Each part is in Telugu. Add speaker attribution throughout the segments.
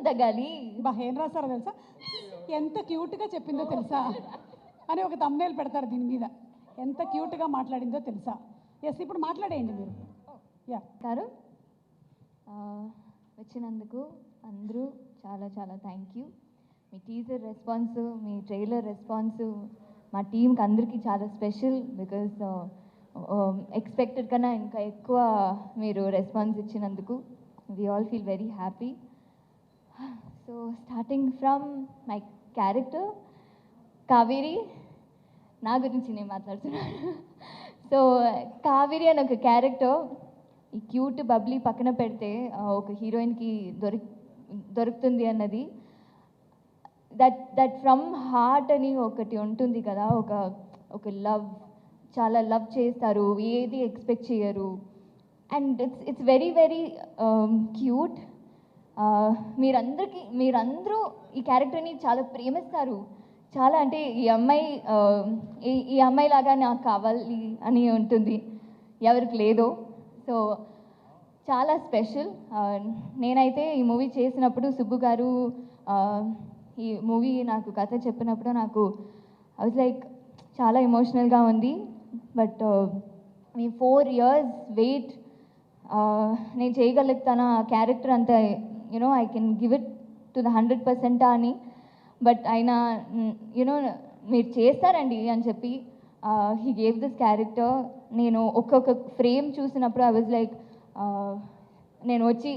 Speaker 1: తగ్గాలి.
Speaker 2: ఏం రాస్తారో తెలుసా, ఎంత క్యూట్గా చెప్పిందో తెలుసా అని ఒక thumbnail పెడతారు దీని మీద. ఎంత క్యూట్గా మాట్లాడిందో తెలుసా. ఎస్, ఇప్పుడు మాట్లాడేయండి మీరు. యా
Speaker 1: గారు వచ్చినందుకు అందరూ చాలా చాలా thank you. Me teaser response, me trailer response మా టీంకి అందరికీ చాలా స్పెషల్. బికాజ్ ఎక్స్పెక్టెడ్ కన్నా ఇంకా ఎక్కువ మీరు రెస్పాన్స్ ఇచ్చినందుకు we all feel very happy. So starting from my character Kaveri, నా గురించి నేను మాట్లాడుతున్నాను. సో కావేరి అని ఒక క్యారెక్టర్, ఈ క్యూట్ బబ్లీ పక్కన పెడితే ఒక హీరోయిన్కి దొరుకుతుంది అన్నది, దట్ ఫ్రమ్ హార్ట్ అని ఒకటి ఉంటుంది కదా, ఒక లవ్, చాలా లవ్ చేస్తారు, ఏది ఎక్స్పెక్ట్ చేయరు. And it's very very cute. మీరందరూ ఈ క్యారెక్టర్ని చాలా ప్రేమిస్తారు. చాలా అంటే ఈ అమ్మాయి లాగా నాకు కావాలి అని ఉంటుంది, ఎవరికి లేదో. సో చాలా స్పెషల్. నేనైతే ఈ మూవీ చేసినప్పుడు సుబ్బు గారు ఈ మూవీ నాకు కథ చెప్పినప్పుడు నాకు ఐ వాజ్ లైక్ చాలా ఎమోషనల్గా ఉంది. బట్ మీ 4 years వెయిట్, నేను చేయగలుగుతాను ఆ క్యారెక్టర్ అంతా, you know I can give it to the 100% అని. బట్ ఆయన మీరు చేస్తారండి అని చెప్పి హీ గేవ్ దిస్ క్యారెక్టర్. నేను ఒక్కొక్క ఫ్రేమ్ చూసినప్పుడు ఐ వాజ్ లైక్, నేను వచ్చి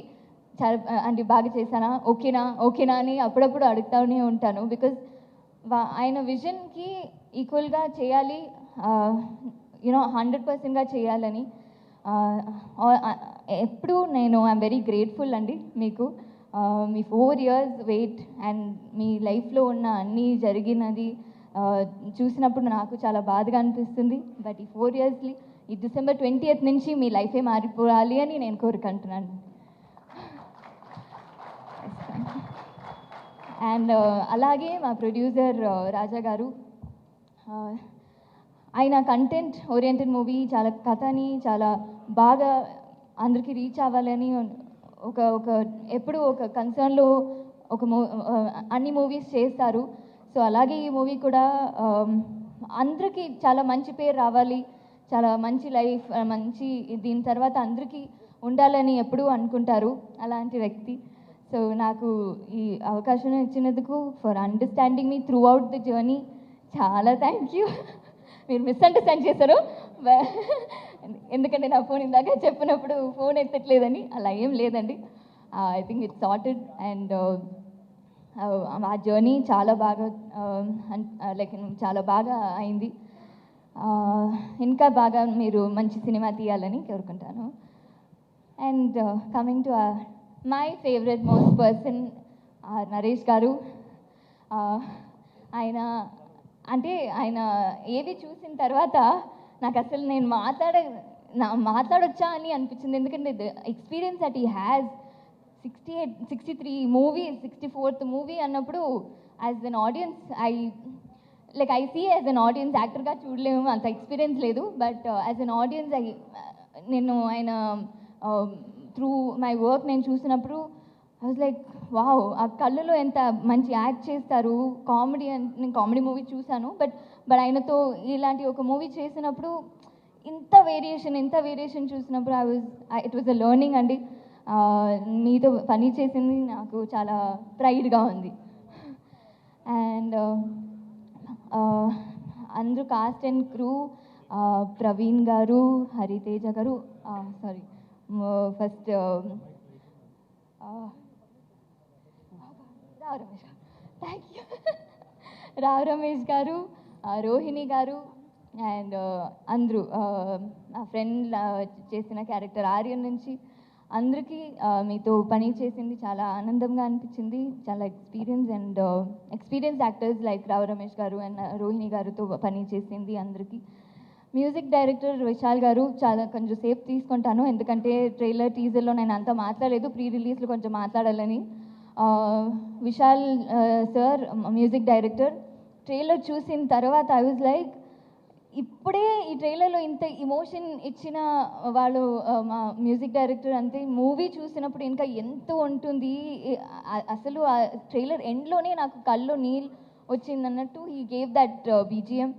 Speaker 1: చాలా అంటే బాగా చేశానా, ఓకేనా అని అప్పుడప్పుడు అడుగుతూనే ఉంటాను. బికాజ్ ఆయన విజన్కి ఈక్వల్గా చేయాలి, 100%గా చేయాలని. ఎప్పుడు నేను ఐఎమ్ వెరీ గ్రేట్ఫుల్ అండి మీకు. మీ 4 years వెయిట్ అండ్ మీ లైఫ్లో ఉన్న అన్నీ జరిగినది చూసినప్పుడు నాకు చాలా బాధగా అనిపిస్తుంది. బట్ ఈ 4 yearsly ఈ December 20th నుంచి మీ లైఫే మారిపోవాలి అని నేను కోరుకుంటున్నాను. అండ్ అలాగే మా ప్రొడ్యూసర్ రాజా గారు, ఆయన కంటెంట్ ఓరియంటెడ్ మూవీ, చాలా కథని చాలా బాగా అందరికీ రీచ్ అవ్వాలని ఎప్పుడు ఒక కన్సర్న్లో అన్ని మూవీస్ చేస్తారు. సో అలాగే ఈ మూవీ కూడా అందరికీ చాలా మంచి పేరు రావాలి, చాలా మంచి లైఫ్, మంచి దీని తర్వాత అందరికీ ఉండాలని ఎప్పుడూ అనుకుంటారు అలాంటి వ్యక్తి. సో నాకు ఈ అవకాశం ఇచ్చినందుకు, for understanding me through out the journey, చాలా థ్యాంక్ యూ. మీరు మిస్అండర్స్టాండ్ చేశారు, ఎందుకంటే నా ఫోన్ ఇందాక చెప్పినప్పుడు ఫోన్ ఎత్తట్లేదని. అలా ఏం లేదండి, I think it's sorted. And ఆ జర్నీ చాలా బాగా చాలా బాగా అయింది. ఇంకా బాగా మీరు మంచి సినిమా తీయాలని కోరుకుంటాను. And coming to my favourite most person Naresh గారు. ఆయన ఏవి చూసిన తర్వాత నాకు అసలు నేను మాట్లాడొచ్చా అని అనిపించింది. ఎందుకంటే the experience that he has, 63 movies, 64th movie అన్నప్పుడు as an audience I see as an audience, యాక్టర్గా చూడలేము, అంత ఎక్స్పీరియన్స్ లేదు. బట్ యాజ్ అన్ ఆడియన్స్ నేను ఆయన త్రూ మై వర్క్ నేను చూసినప్పుడు ఐ వాజ్ లైక్ వావ్, ఆ కళ్ళలో ఎంత మంచి యాక్ట్ చేస్తారు. నేను కామెడీ మూవీ చూశాను, బట్ ఆయనతో ఇలాంటి ఒక మూవీ చేసినప్పుడు ఇంత వేరియేషన్ చూసినప్పుడు ఇట్ వాజ్ అ లెర్నింగ్ అండి. మీతో పని చేసింది నాకు చాలా ప్రైడ్గా ఉంది. అండ్ అందరూ కాస్ట్ అండ్ క్రూ, ప్రవీణ్ గారు, హరితేజ గారు, సారీ ఫస్ట్ రావ్ రమేష్ గారు, రోహిణి గారు, అండ్ అందరూ నా ఫ్రెండ్ చేసిన క్యారెక్టర్ ఆర్యన్ నుంచి అందరికీ మీతో పని చేసింది చాలా ఆనందంగా అనిపించింది. చాలా experience actors like Rao Ramesh గారు అండ్ రోహిణి గారితో పని చేసింది అందరికీ. మ్యూజిక్ డైరెక్టర్ విశాల్ గారు, కొంచెం సేపు తీసుకుంటాను ఎందుకంటే ట్రైలర్ టీజర్లో నేను అంతా మాట్లాడలేదు, ప్రీ రిలీజ్లో కొంచెం మాట్లాడాలని. Vishal sir music director, trailer చూసిన తర్వాత ఐ వాజ్ లైక్ ఇప్పుడే ఈ ట్రైలర్లో ఇంత ఇమోషన్ ఇచ్చిన వాళ్ళు మా మ్యూజిక్ డైరెక్టర్ అంతే మూవీ చూసినప్పుడు ఇంకా ఎంతో ఉంటుంది. అసలు ఆ ట్రైలర్ ఎండ్లోనే నాకు కళ్ళు నీళ్ళు వచ్చిందన్నట్టు he gave that BGM.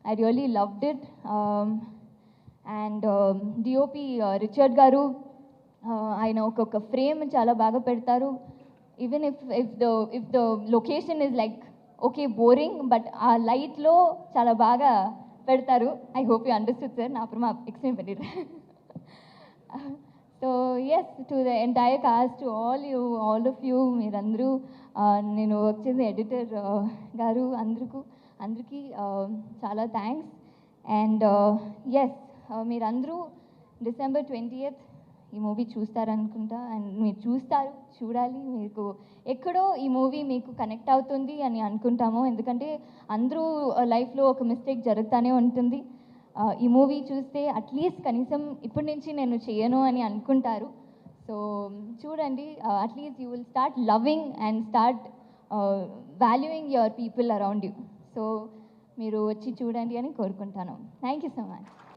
Speaker 1: I really loved it. And DOP Richard garu, ఆయన ఒక్కొక్క ఫ్రేమ్ చాలా బాగా పెడతారు. Even if the location is like okay boring, but ఆ లైట్లో చాలా బాగా పెడతారు. I hope you understood sir. నా అప్పుడు మా ఎక్స్ప్లెయిన్ పెట్టారు. So yes, to the entire cast, to all of you, మీరందరూ, నేను వర్క్ చేసే ఎడిటర్ గారు అందరికీ చాలా థ్యాంక్స్. అండ్ ఎస్, మీరందరూ December 20th ఈ మూవీ చూస్తారనుకుంటా. అండ్ మీరు చూడాలి. మీకు ఎక్కడో ఈ మూవీ మీకు కనెక్ట్ అవుతుంది అని అనుకుంటాము, ఎందుకంటే అందరూ లైఫ్లో ఒక మిస్టేక్ జరుగుతూనే ఉంటుంది. ఈ మూవీ చూస్తే అట్లీస్ట్ కనీసం ఇప్పటి నుంచి నేను చేయను అని అనుకుంటారు. సో చూడండి, at least you will start loving and start valuing your people around you. So మీరు వచ్చి చూడండి అని కోరుకుంటాను. Thank you so much.